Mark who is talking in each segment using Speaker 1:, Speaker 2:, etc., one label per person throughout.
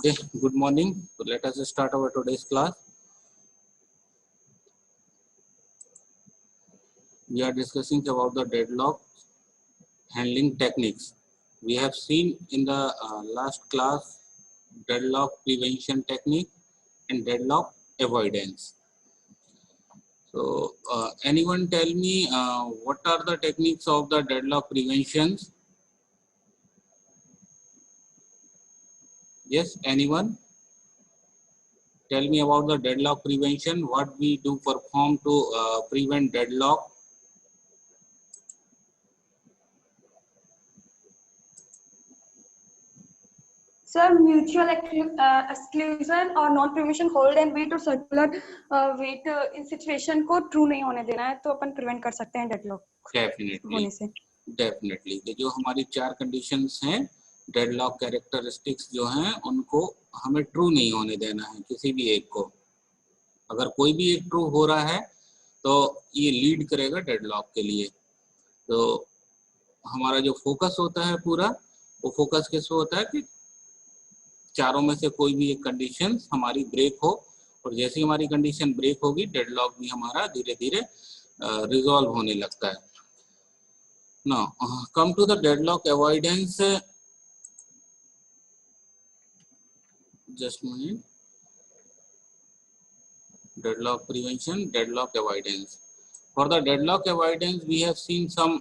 Speaker 1: Okay, good morning. So let us start our today's class. We are discussing about the deadlock handling techniques. We have seen in the last class deadlock prevention technique and deadlock avoidance. So anyone tell me what are the techniques of the deadlock preventions? Yes, anyone? Tell me about the deadlock prevention, what we do perform to prevent deadlock.
Speaker 2: Sir, mutual exclusion और non prevention hold and wait और circular wait इन situation को true नहीं होने देना है, तो अपन prevent कर सकते हैं डेडलॉक होने से।
Speaker 1: डेफिनेटली जो हमारी चार कंडीशंस हैं डेडलॉक कैरेक्टरिस्टिक्स जो हैं उनको हमें ट्रू नहीं होने देना है किसी भी एक को। अगर कोई भी एक ट्रू हो रहा है तो ये लीड करेगा डेडलॉक के लिए। तो हमारा जो फोकस होता है पूरा वो फोकस किस पे होता है कि चारों में से कोई भी एक कंडीशन हमारी ब्रेक हो, और जैसे ही हमारी कंडीशन ब्रेक होगी डेडलॉक भी हमारा धीरे धीरे रिजॉल्व होने लगता है। Now come to the deadlock avoidance. Just minute. Deadlock prevention, deadlock avoidance. For the deadlock avoidance, we have seen some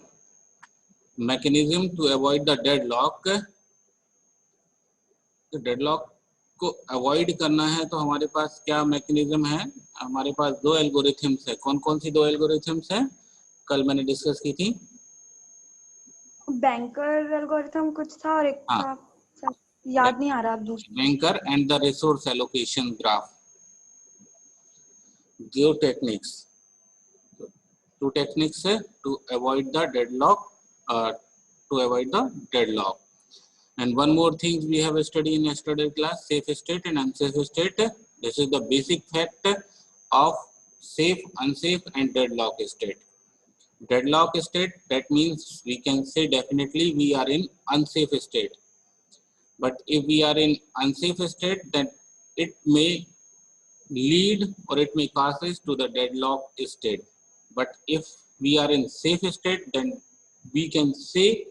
Speaker 1: mechanism to avoid the deadlock. तो डेडलॉक को अवॉइड करना है तो हमारे पास क्या मैकेनिज्म है? हमारे पास दो एल्गोरिथम्स है। कौन कौन सी दो एल्गोरिथम्स है कल मैंने डिस्कस की थी?
Speaker 2: बैंकर एल्गोरिथम कुछ था और एक था याद नहीं आ रहा अब दूसरा।
Speaker 1: Banker and the resource allocation graph. Two techniques to avoid the deadlock, and one more thing we have studied in yesterday class: safe state and unsafe state. This is the basic fact of safe, unsafe and deadlock state. Deadlock state, that means we can say definitely we are in unsafe state, but if we are in unsafe state then it may lead or it may cause us to the deadlock state. But if we are in safe state then we can say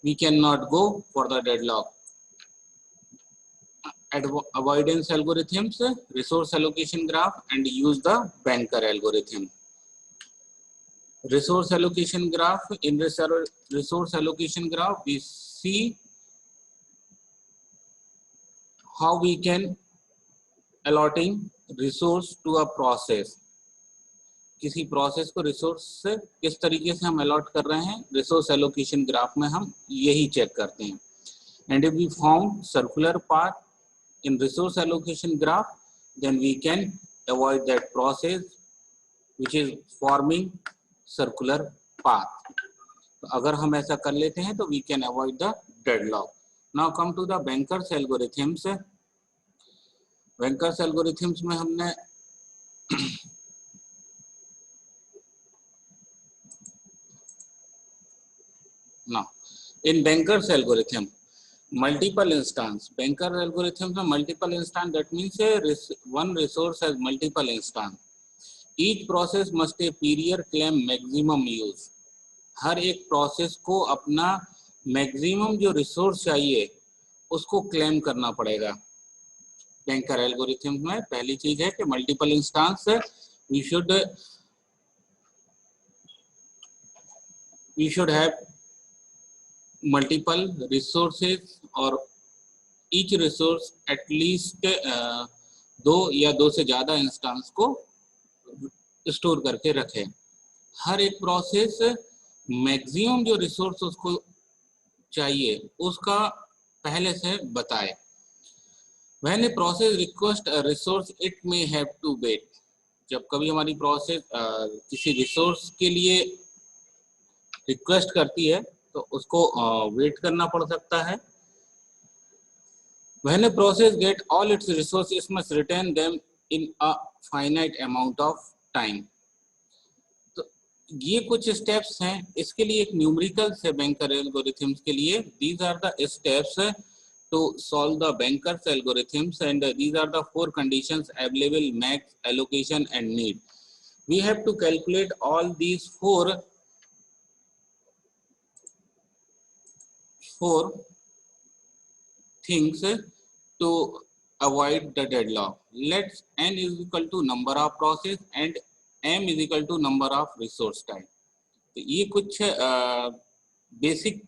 Speaker 1: we cannot go for the deadlock. Avoidance algorithms, resource allocation graph, and use the banker algorithm. Resource allocation graph. In resource allocation graph we see how we can allotting resource to a process. किसी process को resource से किस तरीके से हम allot कर रहे हैं रिसोर्स एलोकेशन ग्राफ में हम यही चेक करते हैं। And if we found circular path in resource allocation graph then we can avoid that process which is forming circular path. तो अगर हम ऐसा कर लेते हैं तो we can avoid the deadlock. Now come to the banker's algorithms. Banker's algorithms में हमने now in Banker's algorithm multiple instance, Banker algorithm में multiple instance, that means one resource has multiple instance. Each process must a period claim maximum use. हर एक process को अपना maximum जो resource चाहिए उसको claim करना पड़ेगा। बैंकर एल्गोरिथम में पहली चीज है कि multiple instance we should have multiple resources और each resource at least दो या दो से ज्यादा इंस्टेंस को स्टोर करके रखे। हर एक प्रोसेस मैक्सिमम जो रिसोर्स उसको चाहिए उसका पहले से बताए। When a process request a resource, it may have to wait. जब कभी हमारी प्रोसेस किसी रिसोर्स के लिए रिक्वेस्ट करती है तो उसको वेट करना पड़ सकता है। When a process get all its resources, it must return them in a finite amount of time. तो ये कुछ स्टेप्स हैं। इसके लिए एक न्यूमेरिकल से बैंकर एल्गोरिथम्स के लिए these are the steps to solve the Banker's algorithms, and these are the 4 conditions: available, max, allocation, and need. We have to calculate all these four things to avoid the deadlock. Let's n is equal to number of process and m is equal to number of resource type. तो ये कुछ basic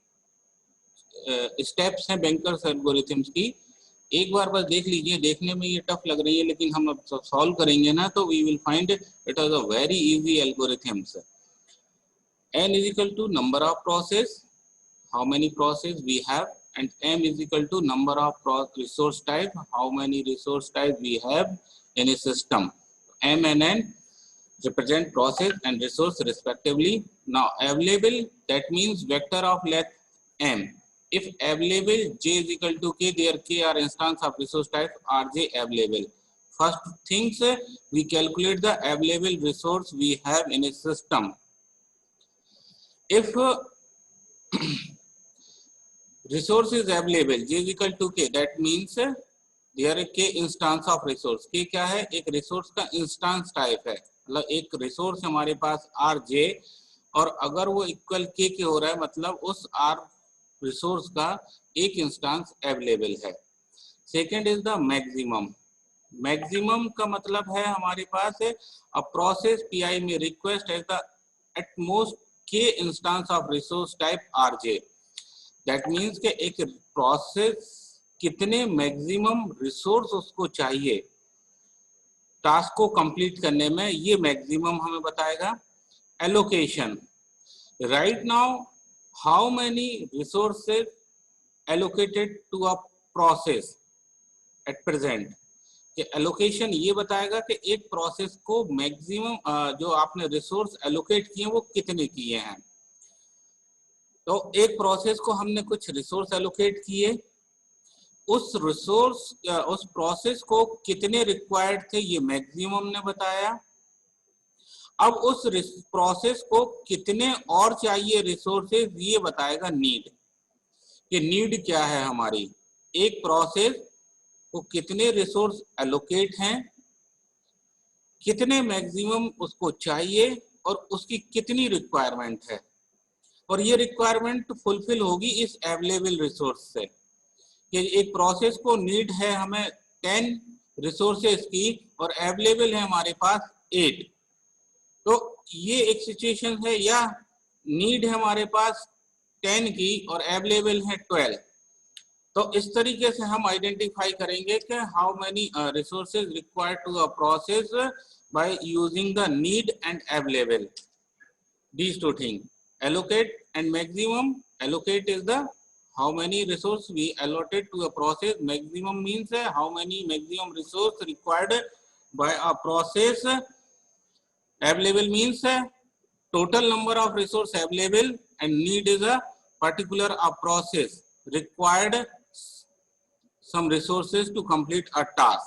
Speaker 1: steps हैं bankers algorithms की. एक बार बस देख लीजिए. देखने में ये टफ लग रही है, लेकिन हम अब सॉल्व करेंगे ना तो we will find it is a very easy algorithms. n is equal to number of process, how many process we have, and m is equal to number of resource type, how many resource type we have in a system. M and n represent process and resource respectively. Now available, that means vector of length m. If available j is equal to k, there k are instance of resource type rj available. First things, we calculate the available resource we have in a system. If resource is available, j is equal to k, that means there are k instance of resource. k क्या है? एक resource का instance type है. मतलब एक resource हमारे पास rj, और अगर वो equal k के हो रहा है, मतलब उस r resource का एक instance available है. Second is the maximum. Maximum का मतलब है हमारे पास a process pi में request as the at most k instance of resource type rj. That means कि एक प्रोसेस कितने मैक्सिमम रिसोर्स उसको चाहिए टास्क को कंप्लीट करने में, ये मैक्सिमम हमें बताएगा. Allocation, right now how many resources allocated to a process at present. कि एलोकेशन ये बताएगा कि एक प्रोसेस को मैक्सिमम जो आपने रिसोर्स एलोकेट किए वो कितने किए हैं. तो एक प्रोसेस को हमने कुछ रिसोर्स एलोकेट किए, उस प्रोसेस को कितने रिक्वायर्ड थे ये मैक्सिमम ने बताया. अब उस प्रोसेस को कितने और चाहिए रिसोर्सेज ये बताएगा नीड. कि नीड क्या है हमारी, एक प्रोसेस को कितने रिसोर्स एलोकेट हैं, कितने मैक्सिमम उसको चाहिए, और उसकी कितनी रिक्वायरमेंट है, और ये रिक्वायरमेंट फुलफिल होगी इस अवेलेबल रिसोर्स से. कि एक प्रोसेस को नीड है हमें 10 रिसोर्सेज की और अवेलेबल है हमारे पास 8. तो ये एक सिचुएशन है, या नीड है हमारे पास 10 की और अवेलेबल है 12. तो इस तरीके से हम आइडेंटिफाई करेंगे कि how many resources required to a process by using the need and available. These two things, allocate and maximum. Allocate is the how many resource we allotted to a process. Maximum means how many maximum resource required by a process. Available means total number of resource available, and need is a particular process required some resources to complete a task.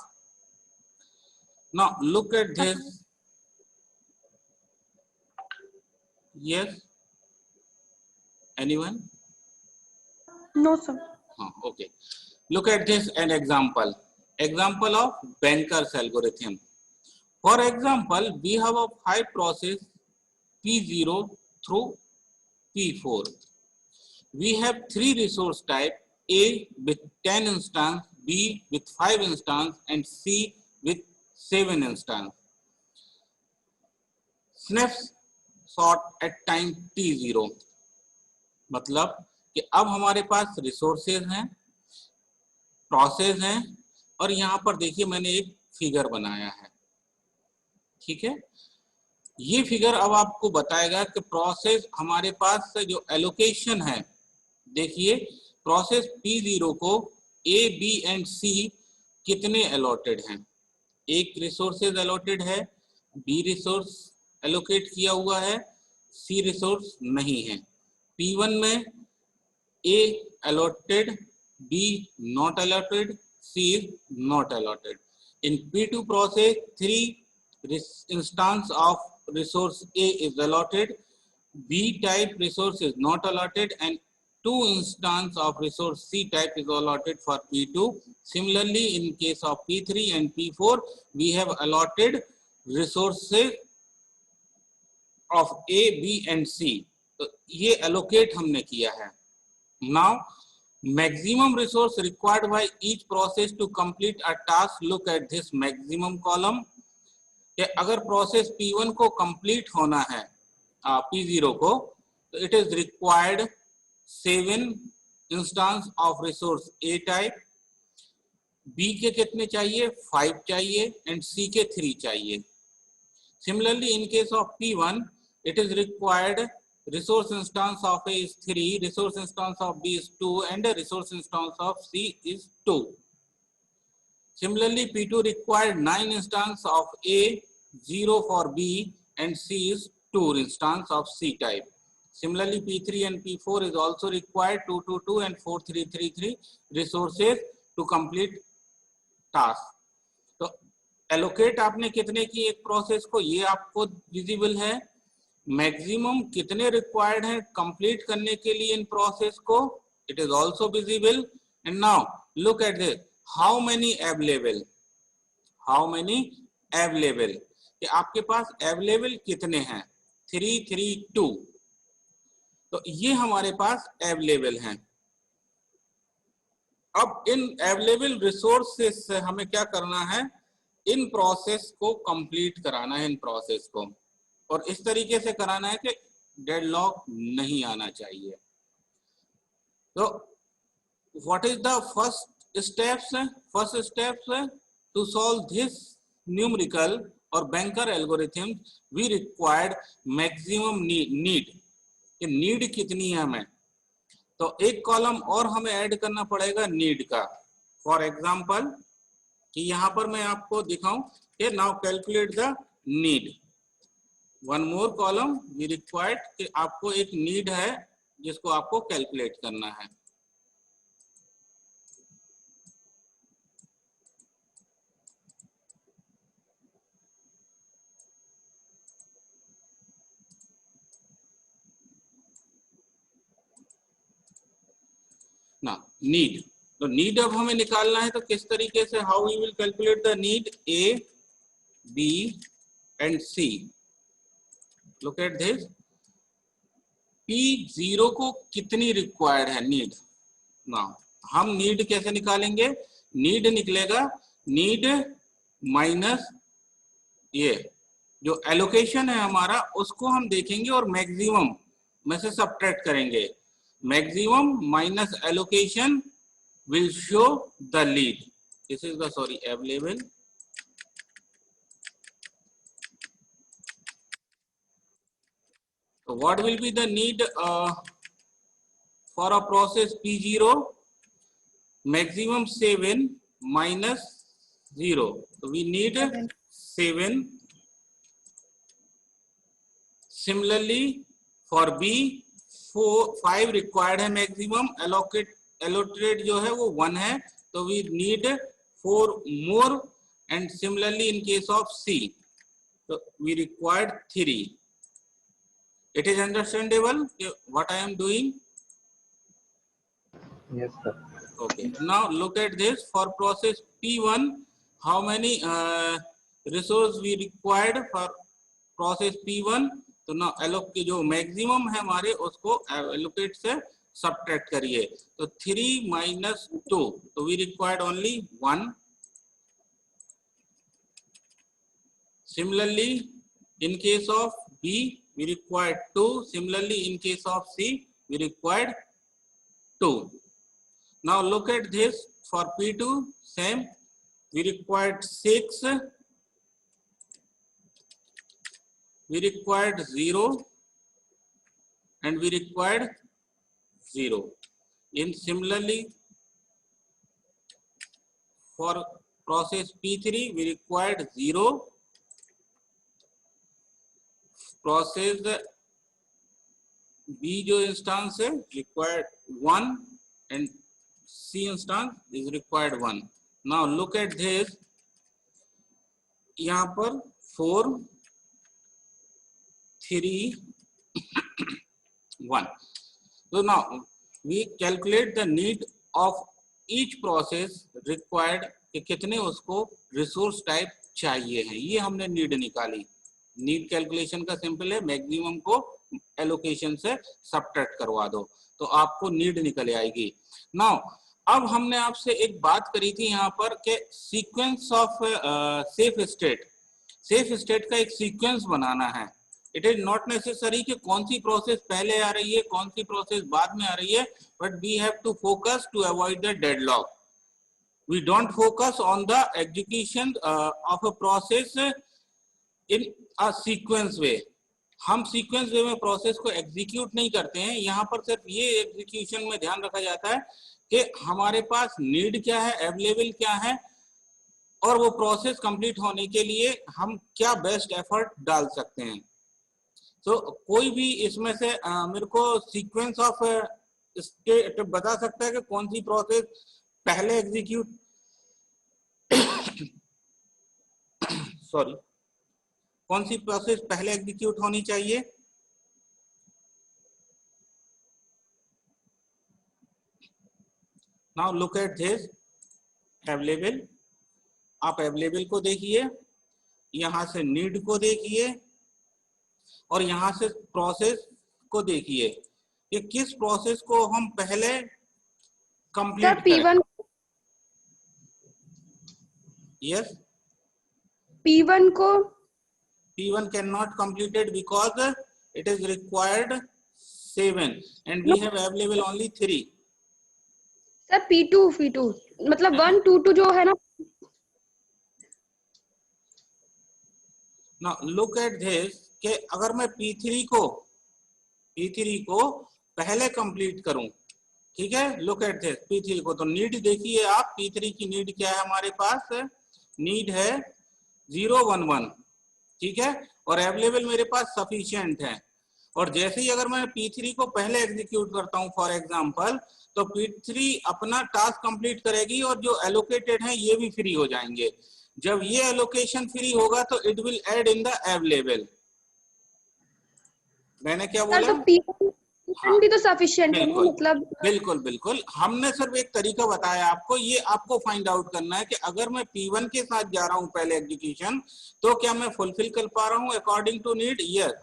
Speaker 1: Now look at this. Yes. Anyone?
Speaker 2: No, sir.
Speaker 1: Okay. Look at this an example. Example of Banker's algorithm. For example, we have a 5 process P0 through P4. We have 3 resource type, A with 10 instance, B with 5 instance, and C with 7 instance. Snapshot at time T0. मतलब कि अब हमारे पास resources हैं, process हैं, और यहाँ पर देखिए मैंने एक फिगर बनाया है. ठीक है, ये फिगर अब आपको बताएगा कि प्रोसेस हमारे पास जो एलोकेशन है, देखिए प्रोसेस P0 को A, B एंड C कितने अलॉटेड हैं. एक रिसोर्सेज अलॉटेड है, B रिसोर्स एलोकेट किया हुआ है, C रिसोर्स नहीं है. P1 में A allotted, B not allotted, C is not allotted. In P2 process, 3 instance of resource A is allotted, B type resource is not allotted, and 2 instance of resource C type is allotted for P2. Similarly, in case of P3 and P4, we have allotted resources of A, B and C. तो ये allocate हमने किया है. Now, maximum resource required by each process to complete a task. Look at this maximum column. कि अगर process P1 को complete होना है P0 को, तो it is required 7 instance of resource A type, B के कितने चाहिए 5 चाहिए एंड C के 3 चाहिए. Similarly in case of P1 it is required resource instance of A is 3, resource instance of B is 2 and resource instance of C is 2. Similarly, P2 required 9 instance of A, 0 for B, and C is 2 instance of C type. Similarly, P3 and P4 is also required 2, 2, 2 and 4, 3, 3, 3 resources to complete task. तो allocate आपने कितने की एक process को, ये आपको visible है. Maximum कितने रिक्वायर्ड है कंप्लीट करने के लिए इन प्रोसेस को, it is also visible. And now look at this, how many available, कि आपके पास अवेलेबल कितने हैं 3, 3, 2. तो ये हमारे पास अवेलेबल हैं. अब इन अवेलेबल रिसोर्सेस से हमें क्या करना है, इन प्रोसेस को कंप्लीट कराना है इन प्रोसेस को, और इस तरीके से कराना है कि डेडलॉक नहीं आना चाहिए. तो what is the first steps to solve this numerical or banker algorithm. We required maximum need. कि नीड कितनी है हमें, तो एक कॉलम और हमें ऐड करना पड़ेगा नीड का. फॉर एग्जांपल कि यहां पर मैं आपको दिखाऊं कि now calculate the need. One more column we required कि आपको एक नीड है जिसको आपको कैलकुलेट करना है. ना नीड, तो नीड अब हमें निकालना है. तो किस तरीके से, how we will calculate the need A, B and C. Look at this. P0 को कितनी रिक्वायर्ड है नीड. नाउ हम नीड कैसे निकालेंगे, नीड निकलेगा नीड माइनस ये जो एलोकेशन है हमारा उसको हम देखेंगे और मैक्सिमम में से सब्ट्रैक्ट करेंगे. Maximum minus allocation will show the lead. This is the available. So what will be the need for a process P0? Maximum 7 minus 0. So we need 7. Similarly for B 5 required है maximum. Allocate जो है वो 1 है, तो we need 4 more. And similarly in case of C, so we required 3. It is understandable what I am doing?
Speaker 3: Yes, sir.
Speaker 1: Okay. Now look at this. For process P1, how many resource we required for process P1? तो ना allocate जो maximum है हमारे उसको allocate से subtract करिए. तो 3 minus 2, तो we required only 1. Similarly, in case of B, we required 2. Similarly, in case of C, we required 2. Now look at this. For P2, same. We required 6. We required 0. And we required 0. Similarly, for process P3, we required 0. Process B जो instance है required 1 and C instance is required 1. Now look at this, यहाँ पर 4, 3, 1. तो now we calculate the need of each process required, कि कितने उसको resource type चाहिए हैं, ये हमने नीड निकाली। नीड कैलकुलेशन का सिंपल है, मैक्सिमम को एलोकेशन से सबट्रैक्ट करवा दो तो आपको नीड निकल आएगी। नाउ अब हमने आपसे एक बात करी थी यहाँ पर कि sequence of safe state, safe state का एक सीक्वेंस बनाना है। इट इज नॉट नेसेसरी कि कौन सी प्रोसेस पहले आ रही है कौन सी प्रोसेस बाद में आ रही है, but we have to focus to avoid the deadlock. We don't focus on the execution of a process in a sequence way. हम सीक्वेंस वे में प्रोसेस को एग्जीक्यूट नहीं करते हैं। यहाँ पर सिर्फ ये एग्जीक्यूशन में ध्यान रखा जाता है कि हमारे पास नीड क्या है, अवेलेबल क्या है, और वो प्रोसेस कंप्लीट होने के लिए हम क्या बेस्ट एफर्ट डाल सकते हैं। तो कोई भी इसमें से मेरे को सीक्वेंस ऑफ स्टेट बता सकता है कि कौन सी प्रोसेस पहले एग्जीक्यूट सॉरी कौन सी प्रोसेस पहले एग्जीक्यूट होनी चाहिए? Now look at this available. आप अवेलेबल को देखिए, यहां से नीड को देखिए और यहां से प्रोसेस को देखिए कि किस प्रोसेस को हम पहले कंप्लीट करें। यस,
Speaker 2: P1 को
Speaker 1: P1 cannot completed because it is required 7 and we have available only 3.
Speaker 2: Sir P2 मतलब 1 2 2 जो है ना।
Speaker 1: Now look at this कि अगर मैं P3 को पहले कंप्लीट करूं, ठीक है, लुक एट दिस P3 को, तो नीड देखिए आप, P3 की नीड क्या है हमारे पास? नीड है 011, ठीक है, और अवेलेबल मेरे पास सफिशिएंट है। और जैसे ही अगर मैं P3 को पहले एग्जीक्यूट करता हूं फॉर एग्जांपल, तो P3 अपना टास्क कंप्लीट करेगी और जो एलोकेटेड है ये भी फ्री हो जाएंगे। जब ये एलोकेशन फ्री होगा तो it will add in the available. मैंने क्या बोला?
Speaker 2: तो P1 भी तो सफिशिएंट है, मतलब
Speaker 1: बिल्कुल बिल्कुल, हमने सिर्फ एक तरीका बताया आपको, ये आपको फाइंड आउट करना है कि अगर मैं P1 के साथ जा रहा हूं पहले एग्जीक्यूशन, तो क्या मैं फुलफिल कर पा रहा हूं according to need? Yes,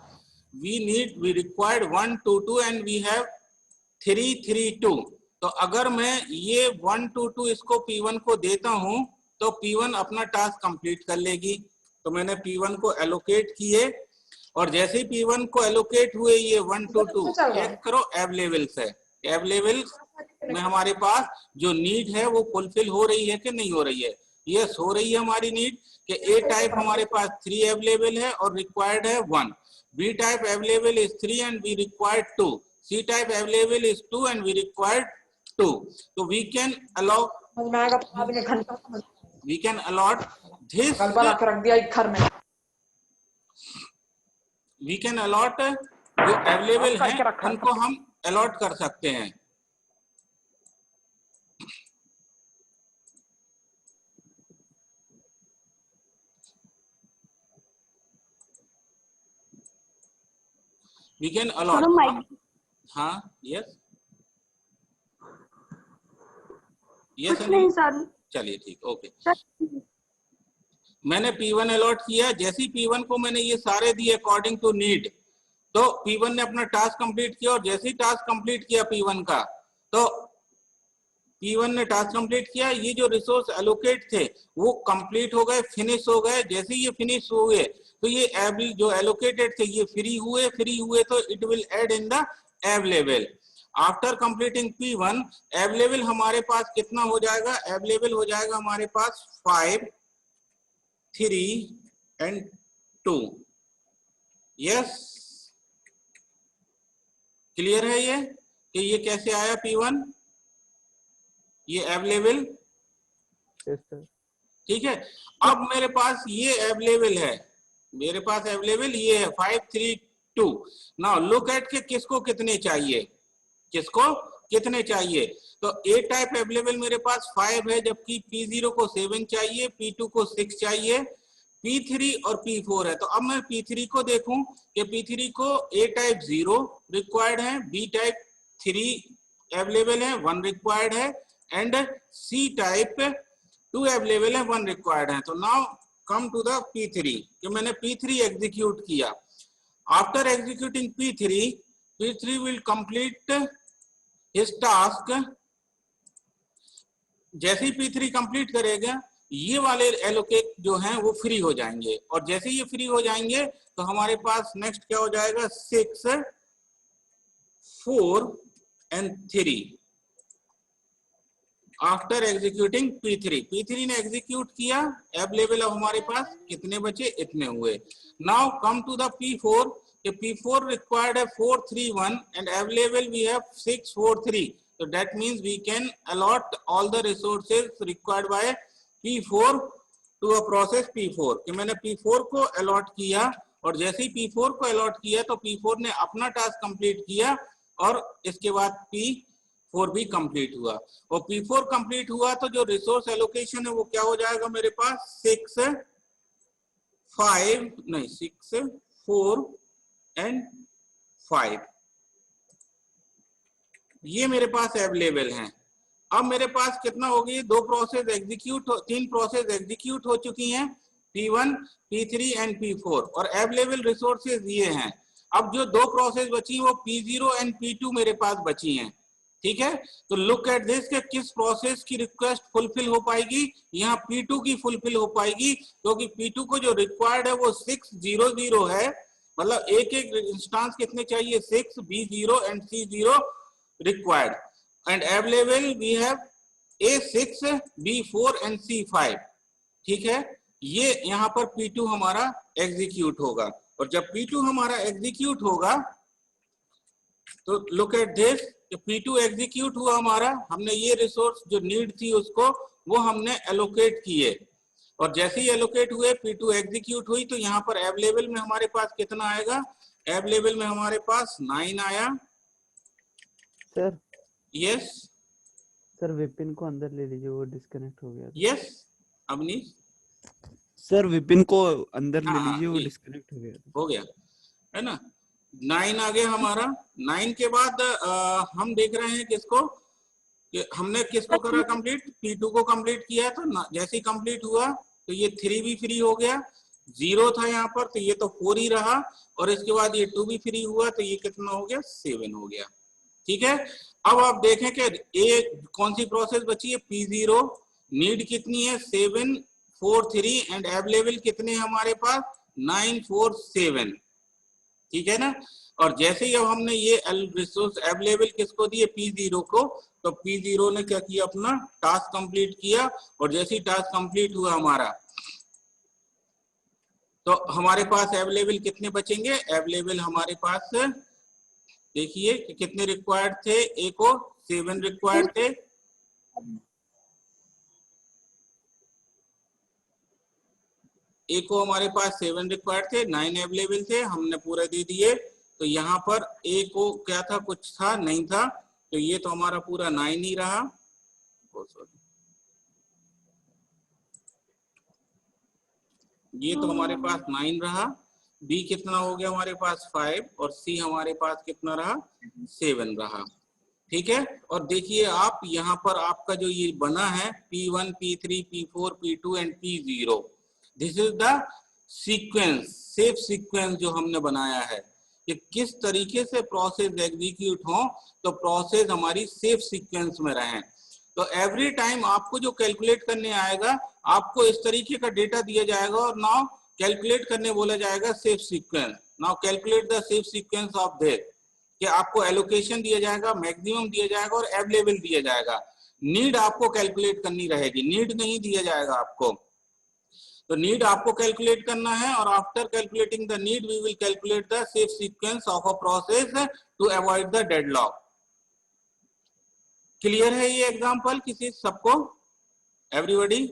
Speaker 1: we required 1 2 2 and we have 3 3 2। तो अगर मैं ये 1 2 2 इसको P1 को देता हूं तो P1 अपना टास्क कंप्लीट कर लेगी। तो मैंने P1 को एलोकेट किए और जैसे ही P1 को एलोकेट हुए ये 1 2 2, चेक करो अवेलेबल से, अवेलेबल में हमारे पास जो नीड है वो फुलफिल हो रही है कि नहीं हो रही है? यस, हो रही है हमारी नीड कि ए टाइप हमारे पास 3 अवेलेबल है और रिक्वायर्ड है 1, B type available is 3 and we required 2, C type available is 2 and we required 2। तो we can allow this, we can allot, जो अवेलेबल है उनको हम अलॉट कर सकते हैं। वी कैन अलॉट, हाँ, यस यस, चलिए ठीक, ओके। मैंने P1 अलॉट किया, जैसे P1 को मैंने ये सारे दिए अकॉर्डिंग टू नीड, तो P1 ने अपना टास्क कंप्लीट किया और जैसे ही टास्क कंप्लीट किया P1 का, तो P1 ने टास्क कंप्लीट किया, ये जो रिसोर्स एलोकेट थे वो कंप्लीट हो गए, फिनिश हो गए। जैसे ही ये फिनिश हुए तो ये जो एलोकेटेड थे ये फ्री हुए तो it will add in the available. After completing P1, available हमारे पास कितना हो जाएगा? अवेलेबल हो जाएगा हमारे पास 5 3 and 2। यस, क्लियर है ये कि ये कैसे आया P1, ये अवेलेबल, ठीक है। अब मेरे पास ये अवेलेबल है, मेरे पास अवेलेबल ये है 5 3 2। नाउ लुक एट के किसको कितने चाहिए, किसको कितने चाहिए? तो ए टाइप अवेलेबल मेरे पास 5 है, जबकि P0 को 7 चाहिए, P2 को 6 चाहिए, P3 और P4 है। तो अब मैं P3 को देखूं कि P3 को ए टाइप 0 रिक्वायर्ड है, बी टाइप 3 अवेलेबल है, 1 रिक्वायर्ड है, एंड सी टाइप 2 अवेलेबल है, 1 रिक्वायर्ड है। तो now come to the P3 कि मैंने P3 एग्जीक्यूट किया। After executing P3 will complete his task. जैसे ही P3 कंप्लीट करेगा ये वाले एलोकेट जो हैं वो फ्री हो जाएंगे, और जैसे ये फ्री हो जाएंगे तो हमारे पास नेक्स्ट क्या हो जाएगा, 6, 4 and 3 आफ्टर एग्जीक्यूटिंग P3 ने एग्जीक्यूट किया, अवेलेबल अब हमारे पास कितने बचे, इतने हुए। Now come to the P4 कि P4 रिक्वायर्ड है 4, 3, 1 and available we have 6, 4, 3। So that means we can allot all the resources required by P4 to a process P4 कि मैंने P4 को अलॉट किया, और जैसे ही P4 को अलॉट किया तो P4 ने अपना टास्क कंप्लीट किया, और इसके बाद P4 भी कंप्लीट हुआ। और P4 कंप्लीट हुआ तो जो रिसोर्स एलोकेशन है वो क्या हो जाएगा मेरे पास, 6, 4 and 5 ये मेरे पास अवेलेबल हैं। अब मेरे पास कितना हो गई, 2 प्रोसेस एग्जीक्यूट, 3 प्रोसेस एग्जीक्यूट हो चुकी हैं, P1, P3 एंड P4, और अवेलेबल रिसोर्सेज ये हैं। अब जो 2 प्रोसेस बची वो P0 एंड P2 मेरे पास बची हैं, ठीक है। तो लुक एट दिस कि किस प्रोसेस की रिक्वेस्ट फुलफिल हो पाएगी, यहाँ P2 की फुलफिल हो पाएगी, क्योंकि P2 को जो रिक्वायर्ड है वो 600 है, मतलब एक एक इंस्टांस कितने चाहिए, 6, B0 and C0 required, and available we have A6, B4 and C5, ठीक है। ये यहाँ पर P2 हमारा एग्जीक्यूट होगा, और जब P2 हमारा एग्जीक्यूट होगा तो look at this, P2 execute हुआ हमारा, हमने ये रिसोर्स जो नीड थी उसको वो हमने एलोकेट किए, और जैसे ही एलोकेट हुए P2 एग्जीक्यूट हुई तो यहाँ पर अवेलेबल में हमारे पास कितना आएगा, अवेलेबल में हमारे पास 9 आया।
Speaker 3: सर
Speaker 1: यस
Speaker 3: सर विपिन को अंदर ले लीजिए, वो डिस्कनेक्ट हो गया।
Speaker 1: यस अवनीश
Speaker 3: सर विपिन को अंदर ले
Speaker 1: हाँ,
Speaker 3: लीजिए, वो
Speaker 1: ये
Speaker 3: डिस्कनेक्ट
Speaker 1: हो गया है ना। 9 आ गया हमारा। 9 के बाद हम देख रहे हैं किसको, कि हमने किसको करा कंप्लीट, P2 को कंप्लीट किया। तो जैसे ही कंप्लीट हुआ तो ये 3 भी फ्री हो गया, 0 था यहाँ पर तो ये तो 4 ही रहा, और इसके बाद ये 2 भी फ्री हुआ तो ये कितना हो गया, 7 हो गया, ठीक है। अब आप देखें कि कौन सी प्रोसेस बची है, P0, नीड कितनी है 7, 4, 3 एंड अवेलेबल कितने हमारे पास 9, 4, 7, ठीक है ना। और जैसे ही अब हमने ये रिसोर्स अवेलेबल किसको दिए, P0 को, तो P0 ने क्या किया, अपना टास्क कंप्लीट किया, और जैसे ही टास्क कंप्लीट हुआ हमारा तो हमारे पास अवेलेबल कितने बचेंगे, अवेलेबल हमारे पास देखिए कि कितने रिक्वायर्ड थे, ए को 7 रिक्वायर्ड थे, ए को हमारे पास 7 रिक्वायर्ड थे, 9 अवेलेबल थे, हमने पूरे दे दिए। तो यहाँ पर ए को क्या था, कुछ था नहीं था, तो ये तो हमारा पूरा 9 ही रहा। ये तो हमारे पास 9 रहा, बी कितना हो गया हमारे पास 5, और सी हमारे पास कितना रहा, 7 रहा, ठीक है। और देखिए आप यहाँ पर आपका जो ये बना है P1, P3, P4, P2 and P0, this is the sequence, safe sequence जो हमने बनाया है कि किस तरीके से प्रोसेस एग्जीक्यूट हो तो प्रोसेस हमारी सेफ सीक्वेंस में रहे। तो एवरी टाइम आपको जो कैलकुलेट करने आएगा आपको इस तरीके का डेटा दिया जाएगा, और नाउ कैलकुलेट करने बोला जाएगा safe sequence. Now calculate the safe sequence of this, कि आपको एलोकेशन दिया जाएगा, मैक्सिमम दिया जाएगा और अवेलेबल दिया जाएगा। नीड आपको कैलकुलेट करनी रहेगी, नीड नहीं दिया जाएगा आपको। तो नीड आपको कैलकुलेट करना है, और after calculating the need we will calculate the safe sequence of a process to avoid the deadlock. Clear है ये एग्जांपल किसी सबको, everybody?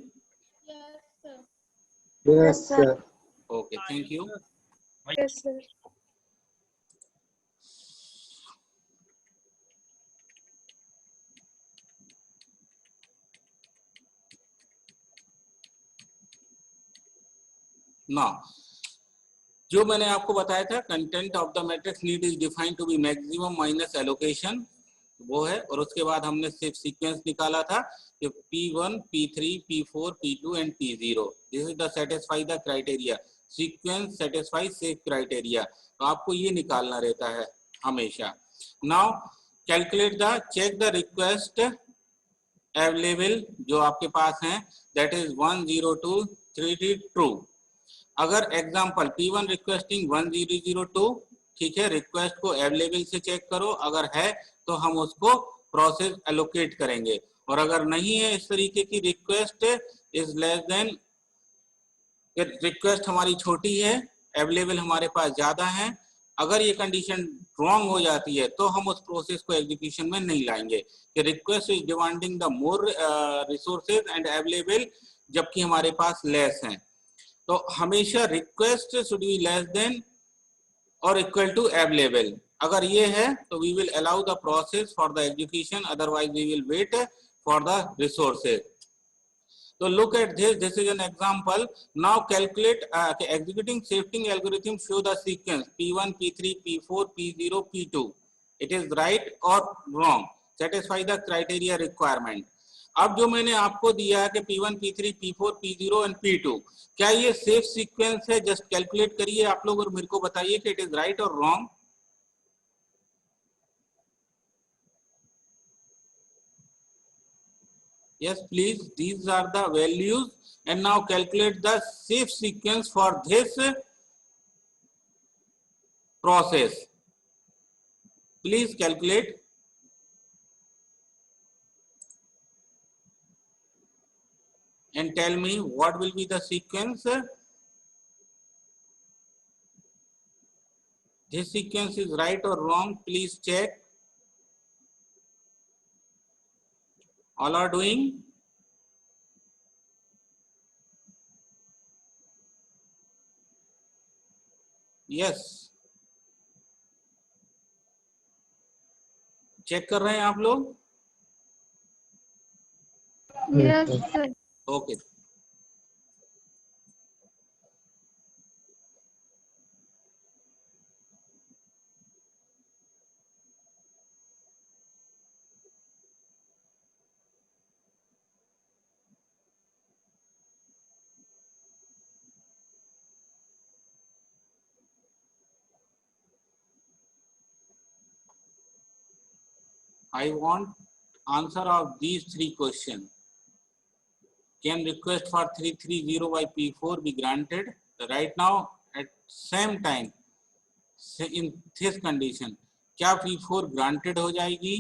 Speaker 4: Yes sir.
Speaker 1: Okay, thank you.
Speaker 2: Yes, sir.
Speaker 1: Now, जो मैंने आपको बताया था, content of the matrix need is defined to be maximum minus allocation. वो है। और उसके बाद हमने सिर्फ सीक्वेंस निकाला था कि P1, P3, P4, P2 and P0। This is the satisfy the criteria, sequence satisfy safe criteria. तो आपको ये निकालना रहता है हमेशा। Now calculate the check the request available जो आपके पास है, दैट इज 102 3D ट्रू। अगर एग्जांपल P1 रिक्वेस्टिंग 1002, ठीक है, रिक्वेस्ट को अवेलेबल से चेक करो, अगर है तो हम उसको प्रोसेस एलोकेट करेंगे, और अगर नहीं है इस तरीके की request is less than, request हमारी छोटी है, अवेलेबल हमारे पास ज्यादा है, अगर ये कंडीशन रॉन्ग हो जाती है तो हम उस प्रोसेस को एग्जीक्यूशन में नहीं लाएंगे कि request is demanding the more resources and available, जबकि हमारे पास लेस हैं। तो हमेशा request should be less than और इक्वल टू अवेलेबल। अगर ये है तो we will allow the process for the execution, otherwise we will wait for the resources. So look at this. This is an example. Now calculate executing safety algorithm. Show the sequence P1, P3, P4, P0, P2. It is right or wrong. Satisfy the criteria requirement. अब जो मैंने आपको दिया है कि P1, P3, P4, P0 and P2, क्या ये safe sequence है? जस्ट कैलकुलेट करिए आप लोग और मेरे को बताइए कि it is right or wrong. Yes, please. These are the values, and now calculate the safe sequence for this process. Please calculate. And tell me what will be the sequence. This sequence is right or wrong? Please check. All are doing? Yes. Check कर रहे हैं आप लोग?
Speaker 2: Yes, sir.
Speaker 1: Okay. I want answer of these three questions. Can request for 330 by P4 be granted? Right now, at same time, in this condition, क्या P4 granted हो जाएगी?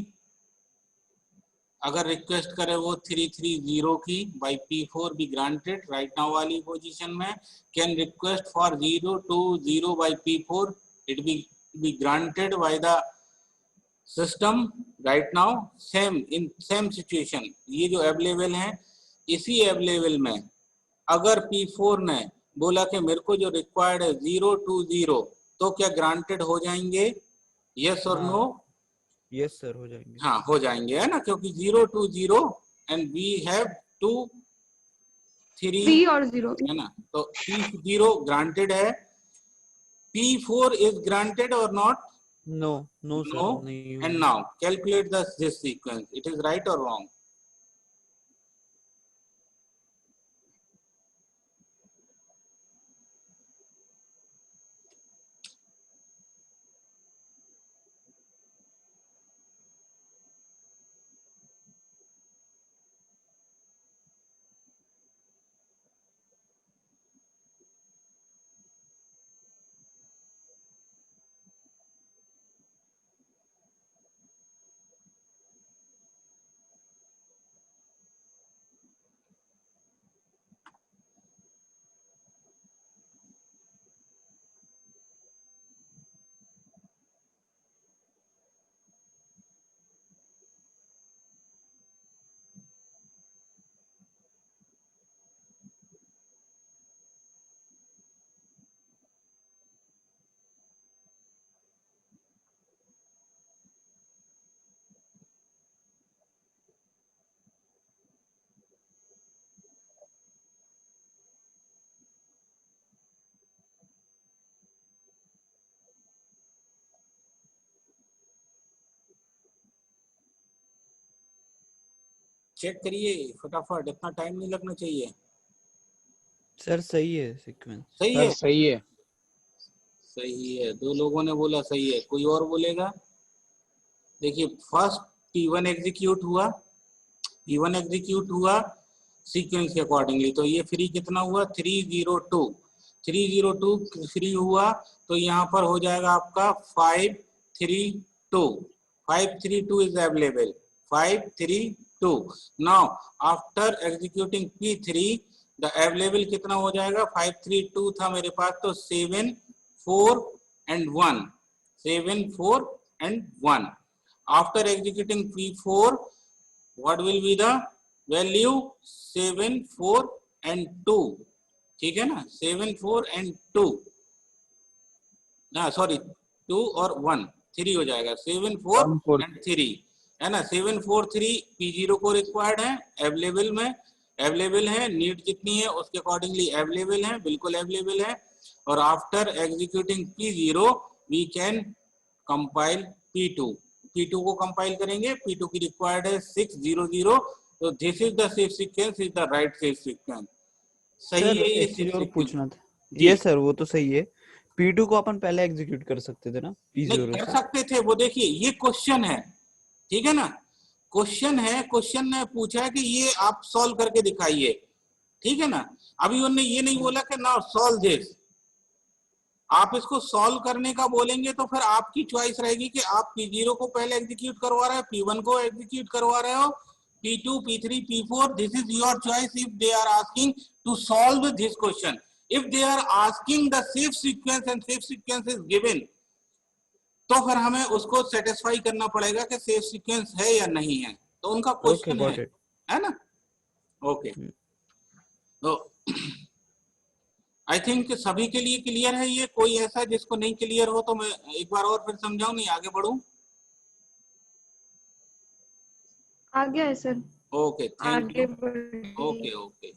Speaker 1: अगर request करे वो 330 की by P4 be granted right now वाली position में, can request for 020 by P4 it be granted by the system right now? Same in same situation, ये जो अवेलेबल है इसी अवेलेबल में अगर P4 ने बोला कि मेरे को जो रिक्वायर्ड है 020, तो क्या ग्रांटेड हो जाएंगे? यस और नो?
Speaker 3: यस सर हो जाएंगे।
Speaker 1: हाँ हो जाएंगे, है ना, क्योंकि 020 एंड वी हैव 2 3
Speaker 2: और 0
Speaker 1: है ना, तो P0 ग्रांटेड है, P4 is granted or not?
Speaker 3: No no sir
Speaker 1: no.
Speaker 3: नहीं
Speaker 1: and now calculate this sequence, it is right or wrong? Check करिए फटाफट, इतना टाइम नहीं लगना चाहिए।
Speaker 3: सर सही है सीक्वेंस।
Speaker 1: सही
Speaker 4: सर
Speaker 1: है,
Speaker 4: सही है।
Speaker 1: सही है। दो लोगों ने बोला सही है, कोई और बोलेगा? देखिए फर्स्ट P1 एग्जीक्यूट हुआ, P1 एग्जीक्यूट हुआ सीक्वेंस के अकॉर्डिंगली, तो ये फ्री कितना हुआ 302, 302 फ्री हुआ, तो यहाँ पर हो जाएगा आपका 532, 532 is available, 532। Now after executing P3 the available कितना हो जाएगा, 532 था मेरे पास, तो 7 4 and 1, 7 4 and 1। After executing P4, what will be the value, 7 4 and 2, ठीक है ना, 7 4 and 2, ना सॉरी 2 और 1, 3 हो जाएगा, 7 4
Speaker 4: 1 4
Speaker 1: and 3 है ना, 7 4 3 P0 को रिक्वायर्ड है, अवेलेबल में अवेलेबल है, नीड जितनी है उसके अकॉर्डिंगली अवेलेबल है, बिल्कुल अवेलेबल है। और after executing P0 we can compile P2, P2 को कंपाइल करेंगे, P2 की रिक्वायर्ड है 600, तो this is the safe sequence, is the right safe sequence. सही
Speaker 3: सर
Speaker 1: है ये
Speaker 3: एक चीज
Speaker 1: सेफ
Speaker 3: और
Speaker 1: सीक्वेंस?
Speaker 3: पूछना था। ये सर वो तो सही है, P2 को अपन पहले एग्जीक्यूट कर सकते थे ना
Speaker 1: नहीं
Speaker 3: P0
Speaker 1: कर
Speaker 3: से।
Speaker 1: सकते थे, वो देखिए ये क्वेश्चन है, ठीक है ना, क्वेश्चन है, क्वेश्चन ने पूछा है कि ये आप सॉल्व करके दिखाइए, ठीक है ना। अभी उन्होंने ये नहीं बोला कि नाउ सॉल्व दिस, आप इसको सॉल्व करने का बोलेंगे तो फिर आपकी चॉइस रहेगी कि आप P0 को पहले एग्जीक्यूट करवा रहे हो, P1 को एग्जीक्यूट करवा रहे हो, P2 P3 P4, this is your choice. If they are asking to solve this question, if they are asking the safe sequence and safe sequence is given, तो फिर हमें उसको सेटिस्फाई करना पड़ेगा कि सेफ सीक्वेंस है या नहीं है, तो उनका
Speaker 3: ओके
Speaker 1: क्वेश्चन
Speaker 3: गॉट इट।
Speaker 1: है ना। ओके, तो आई थिंक सभी के लिए क्लियर है ये, कोई ऐसा जिसको नहीं क्लियर हो तो मैं एक बार और फिर समझाऊं, नहीं आगे बढ़ूं?
Speaker 2: आ गया है सर,
Speaker 1: ओके थैंक
Speaker 2: आगे
Speaker 1: यू।
Speaker 2: बढ़िए।
Speaker 1: Okay okay,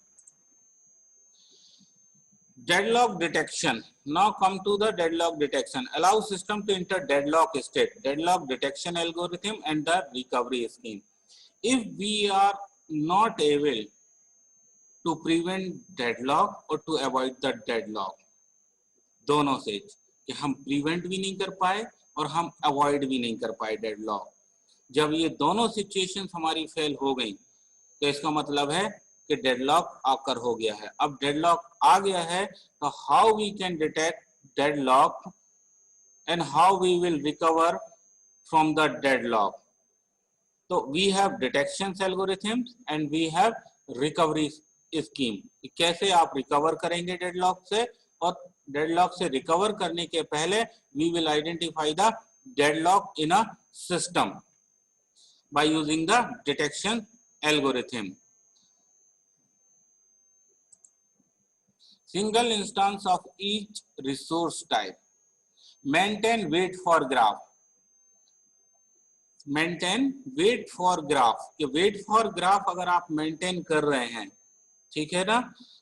Speaker 1: deadlock detection. Now come to the deadlock detection. Allow system to enter deadlock state, deadlock detection algorithm and the recovery scheme. If we are not able to prevent deadlock or to avoid the deadlock, दोनों से कि हम prevent भी नहीं कर पाए और हम अवॉइड भी नहीं कर पाए डेडलॉक, जब ये दोनों सिचुएशंस हमारी फेल हो गई तो इसका मतलब है कि डेडलॉक आकर हो गया है। अब डेडलॉक आ गया है तो how we can detect deadlock and how we will recover from the deadlock. तो we have detection algorithms and we have recovery scheme. कैसे आप रिकवर करेंगे डेडलॉक से, और डेडलॉक से रिकवर करने के पहले we will identify the deadlock in a system by using the detection algorithm. Single instance of each resource type. Maintain wait for graph. Maintain wait for graph. कि wait for graph अगर आप maintain कर रहे हैं, ठीक है ना,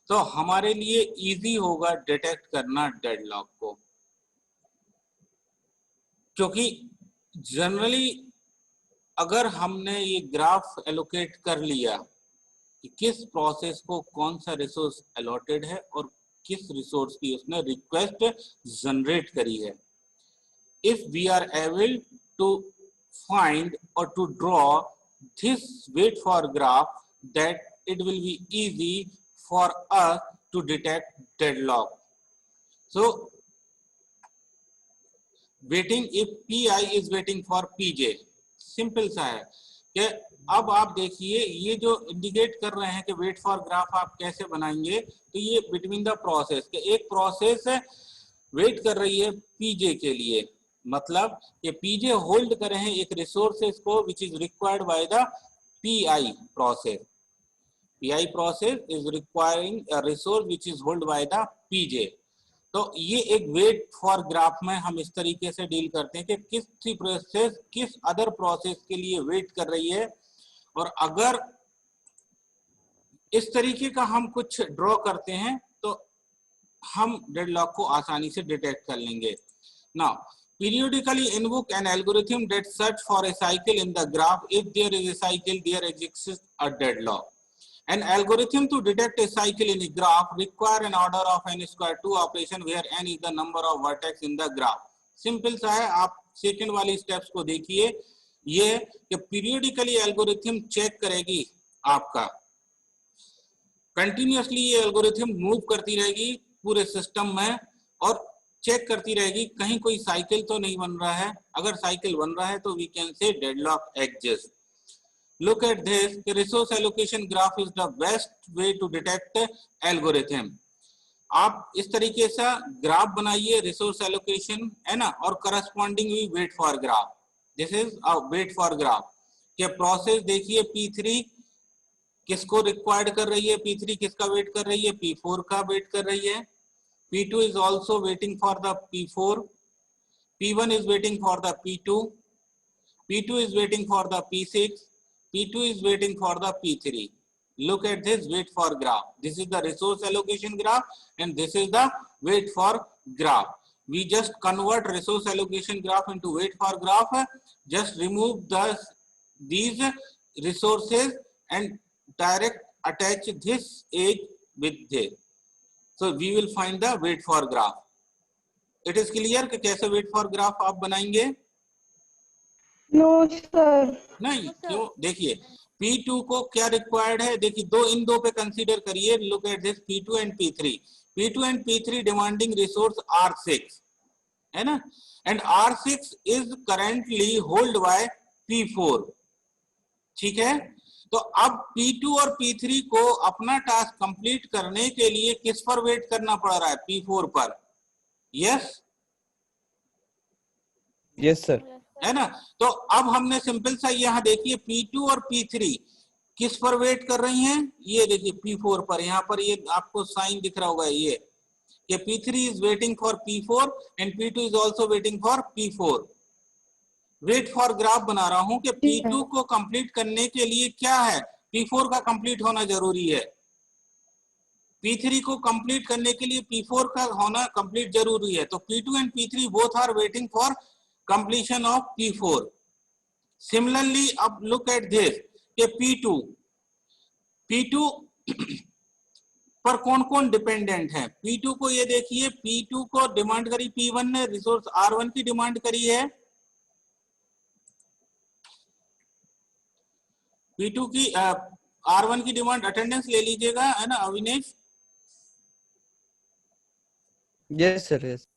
Speaker 1: तो हमारे लिए easy होगा डिटेक्ट करना डेडलॉक को, क्योंकि जनरली अगर हमने ये ग्राफ एलोकेट कर लिया कि किस प्रोसेस को कौन सा रिसोर्स अलॉटेड है और किस रिसोर्स की उसने रिक्वेस्ट जनरेट करी है, if we are able to find और to draw this wait for graph, that it will be easy for us to detect deadlock. So waiting, if Pi is waiting for Pj, simple सा है कि अब आप देखिए ये जो indicate कर रहे हैं कि वेट फॉर ग्राफ आप कैसे बनाएंगे, तो ये बिटवीन द प्रोसेस के एक प्रोसेस वेट कर रही है Pj के लिए, मतलब कि Pj होल्ड कर रहे हैं एक रिसोर्सेस को which is required by the Pi process. Pi process is requiring a resource which is hold by the Pj। तो ये एक वेट फॉर ग्राफ में हम इस तरीके से डील करते हैं कि किस प्रोसेस किस अदर प्रोसेस के लिए वेट कर रही है, और अगर इस तरीके का हम कुछ ड्रॉ करते हैं तो हम डेडलॉक को आसानी से डिटेक्ट कर लेंगे। Now periodically invoke an algorithm that search for a cycle in the graph. If there is a cycle, there exists a deadlock. An algorithm to detect a cycle in a graph require an order of n square 2 operation where n is the number of vertex in the graph. Simple सा है, आप second वाली steps को देखिए, ये कि periodically algorithm check करेगी आपका, कंटिन्यूअसली ये एल्गोरिथम मूव करती रहेगी पूरे सिस्टम में और चेक करती रहेगी कहीं कोई साइकिल तो नहीं बन रहा है. अगर साइकिल बन रहा है तो we can say deadlock exist. Look at this. The resource allocation graph is the best way to detect algorithm. आप इस तरीके से ग्राफ बनाइए, रिसोर्स एलोकेशन है ना, और करस्पॉन्डिंग भी wait for graph. This is a wait for graph. के प्रोसेस देखिए, P3 किसको रिक्वायर्ड कर रही है, P3 किसका वेट कर रही है, P4 का वेट कर रही है. P2 is also waiting for the P4. P1 is waiting for the P2. P2 is waiting for the P6. P2 is waiting for the P3. Look at this wait for graph. This is the resource allocation graph and this is the wait for graph. We just convert resource allocation graph into wait for graph. Just remove these resources and direct attach this edge with this. So we will find the wait for graph. It is clear कि कैसे wait for graph आप बनाएंगे?
Speaker 2: No sir.
Speaker 1: नहीं, क्यों? देखिए P2 को क्या required है, देखिए इन दो पे कंसीडर करिए. Look at this P2 and P3. P2 and P3 demanding resource R6 है ना, and R6 is currently hold by P4. ठीक है, तो अब P2 और P3 को अपना टास्क कंप्लीट करने के लिए किस पर वेट करना पड़ रहा है, P4 पर. यस
Speaker 3: यस सर,
Speaker 1: है ना. तो अब हमने सिंपल सा यहाँ देखिए P2 और P3 किस पर वेट कर रही हैं, ये देखिए P4 पर. यहाँ पर ये आपको साइन दिख रहा होगा ये कि P3 is waiting for P4 and P2 is also waiting for P4. Wait for graph बना रहा हूं कि P2 को कंप्लीट करने के लिए क्या है, P4 का कंप्लीट होना जरूरी है. P3 को कंप्लीट करने के लिए P4 का होना कंप्लीट जरूरी है. तो P2 and P3 both are waiting for completion of P4. Similarly, अब look at this कि P2 पर कौन कौन डिपेंडेंट है. P2 को ये देखिए, P2 को डिमांड करी P1 ने, रिसोर्स R1 की डिमांड करी है. P2 की R1 की डिमांड, अटेंडेंस ले लीजिएगा है ना अविनेश.
Speaker 3: Yes sir, yes.